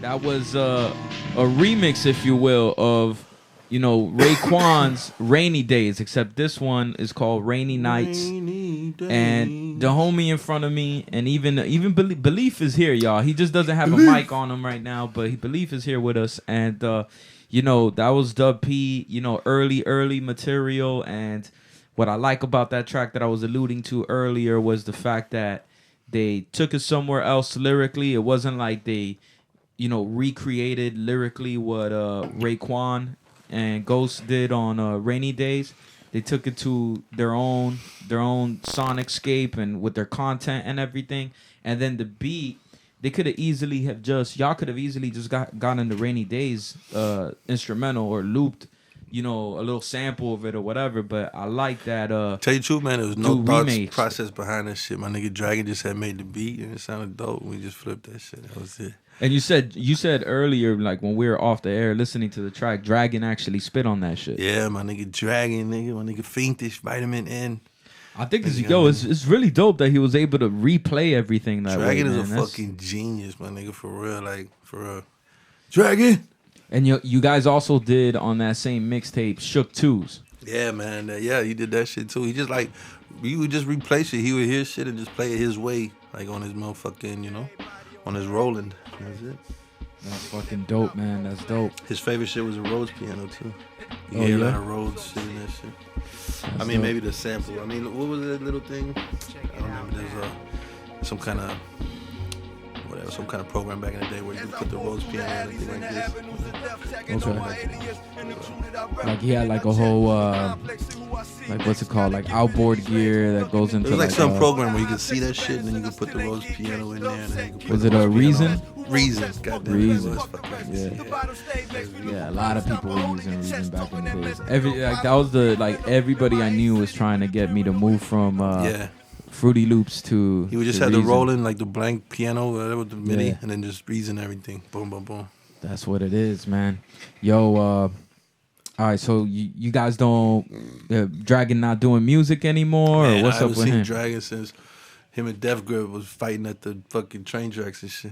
That was a remix, if you will, of Raekwon's "Rainy Days." Except this one is called "Rainy Nights." Rainy days. And the homie in front of me, and even Belief is here, y'all. He just doesn't have a mic on him right now, but Belief is here with us. And that was Dub P. Early material. And what I like about that track that I was alluding to earlier was the fact that they took it somewhere else lyrically. It wasn't like they recreated lyrically what Raekwon and Ghost did on Rainy Days. They took it to their own sonicscape and with their content and everything. And then the beat, they could have easily have y'all could have easily just gotten the Rainy Days instrumental or looped, a little sample of it or whatever. But I like that. Tell you the truth, man, there was no thoughts remakes. process behind that shit. My nigga Dragon just had made the beat and it sounded dope. We just flipped that shit. That was it. And you said earlier, like when we were off the air listening to the track, Dragon actually spit on that shit. Yeah, my nigga Dragon, my nigga Fiendish, Vitamin N. I think it's really dope that he was able to replay everything that Dragon way. Dragon is a fucking genius, my nigga, for real, for real. Dragon. And you guys also did on that same mixtape Shook Twos. Yeah, man. He did that shit too. He just we would just replay shit. He would hear shit and just play it his way, like on his motherfucking, on his Roland. That's it. That's fucking dope, man. That's dope. His favorite shit was a Rhodes piano too. He had a lot of Rhodes shit and that shit. That's dope. Maybe the sample. What was that little thing? I don't remember. There's some kind of some kind of program back in the day where you could put the Rhodes piano and everything like this. Okay. Like he had like a whole like what's it called? Like outboard gear that goes into. It was like some program where you could see that shit and then you could put the Rhodes piano in there. And then you could put was it a Reason? Reason, goddamn. Reason. Yeah, a lot of people were using Reason back in the days. That was everybody I knew was trying to get me to move from Fruity Loops to. He would just have the rolling like the blank piano, whatever with the MIDI, and then just Reason everything. Boom, boom, boom. That's what it is, man. Yo, all right, so you guys don't Dragon not doing music anymore, or what's up with him? I haven't seen Dragon since him and Dvrkne was fighting at the fucking train tracks and shit.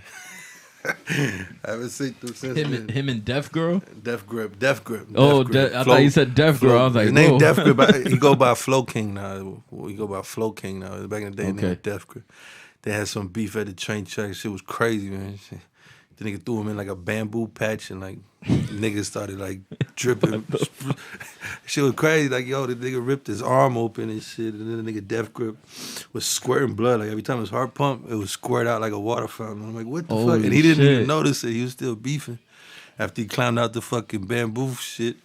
I haven't seen them since. Him and Dvrkne? Dvrkne. Oh, I thought you said Dvrkne. I was like, his name Dvrkne, but he go by Flow King now. He go by Flow King now. Back in the day, his name was Dvrkne. They had some beef at the train tracks. Shit was crazy, man. The nigga threw him in like a bamboo patch and niggas started dripping. Shit was crazy. The nigga ripped his arm open and shit. And then the nigga Dvrkne was squirting blood. Every time his heart pumped, it would squirt out like a water fountain. I'm like, what the fuck? And he didn't even notice it. He was still beefing after he climbed out the fucking bamboo shit.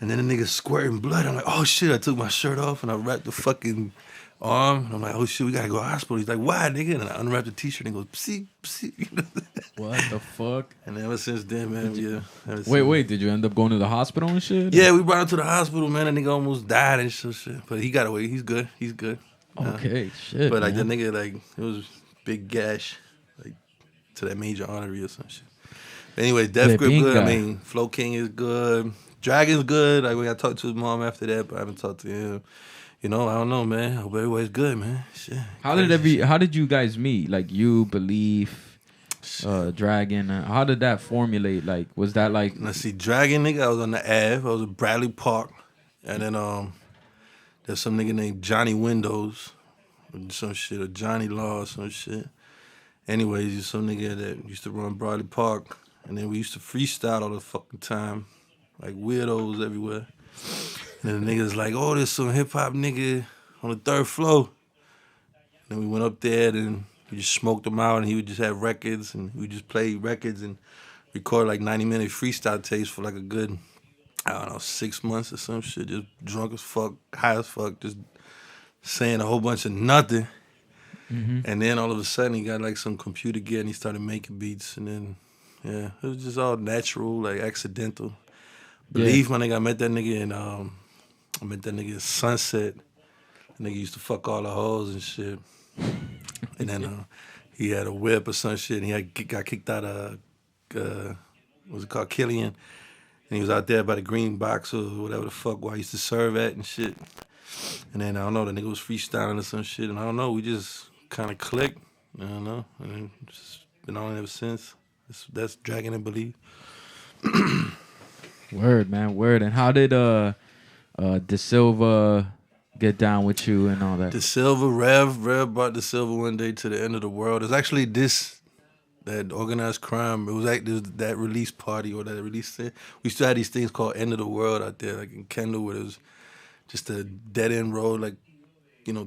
And then the nigga squirting blood. I'm like, oh shit, I took my shirt off and I wrapped the fucking arm. And I'm like, oh shit, we gotta go to the hospital. He's like, why, nigga? And I unwrapped the t-shirt and he goes, psee, psee. What the fuck? And ever since then, man, Wait, did you end up going to the hospital and shit? Yeah, we brought him to the hospital, man. That nigga almost died and shit. But he got away. He's good. Okay, shit. But man. the nigga, it was big gash, to that major artery or some shit. But anyway, Dvrkne good. Flow King is good. Dragon's good. We got to talk to his mom after that, but I haven't talked to him. I don't know, man. I hope everybody's good, man. Shit. How did you guys meet? You, Belief, Dragon. How did that formulate? Was that Let's see, Dragon, nigga, I was on the Ave. I was at Bradley Park. And then there's some nigga named Johnny Windows or some shit, or Johnny Law or some shit. Anyways, he's some nigga that used to run Bradley Park. And then we used to freestyle all the fucking time. Like weirdos everywhere. And the niggas like, oh, there's some hip-hop nigga on the third floor. And we went up there and we just smoked him out and he would just have records and we just play records and record 90-minute freestyle tapes for a good, 6 months or some shit. Just drunk as fuck, high as fuck, just saying a whole bunch of nothing. Mm-hmm. And then all of a sudden he got some computer gear and he started making beats. And then, it was just all natural, accidental. Believe, my nigga, I met that nigga in Sunset. The nigga used to fuck all the hoes and shit. And then he had a whip or some shit, and he got kicked out of, what's it called, Killian. And he was out there by the green box or whatever the fuck where I used to serve at and shit. And then, I don't know, the nigga was freestyling or some shit, and I don't know, we just kind of clicked, I don't know, and then just been on ever since. That's Dragon and Believe. Word, man, word. And how did De Silva get down with you and all that? De Silva, Rev brought De Silva one day to the end of the world. It's actually that organized crime. It was like that release party or that release thing. We still had these things called End of the World out there, like in Kendall, where it was just a dead end road, like,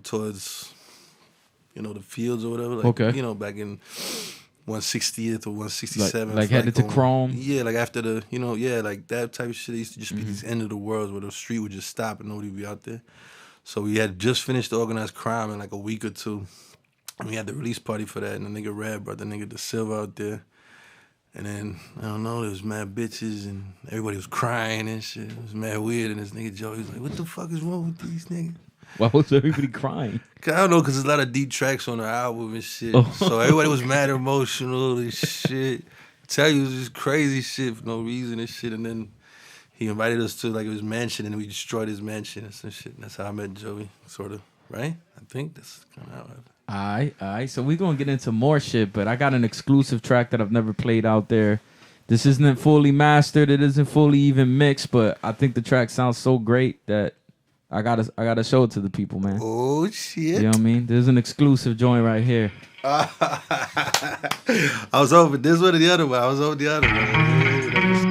towards, the fields or whatever. Like, Okay. Back in 160th or 167th. Like headed to Chrome? Yeah, like after the, like that type of shit. It used to just be these end of the worlds where the street would just stop and nobody would be out there. So we had just finished the organized crime in like a week or two. And we had the release party for that, and the nigga Red brought the nigga De Silva out there. And then, I don't know, there was mad bitches, and everybody was crying and shit. It was mad weird, and this nigga Joey was like, what the fuck is wrong with these niggas? Why was everybody crying? I don't know, because there's a lot of deep tracks on the album and shit. So everybody was mad emotional and shit. I tell you, it was just crazy shit for no reason and shit. And then he invited us to like his mansion, and we destroyed his mansion and some shit. And that's how I met Joey, sort of, right? I think that's kind of how it All right. So we're going to get into more shit, but I got an exclusive track that I've never played out there. This isn't fully mastered. It isn't fully even mixed, but I think the track sounds so great that I gotta show it to the people, man. Oh, shit. You know what I mean? There's an exclusive joint right here. I was hoping this one or the other one. I was hoping the other one.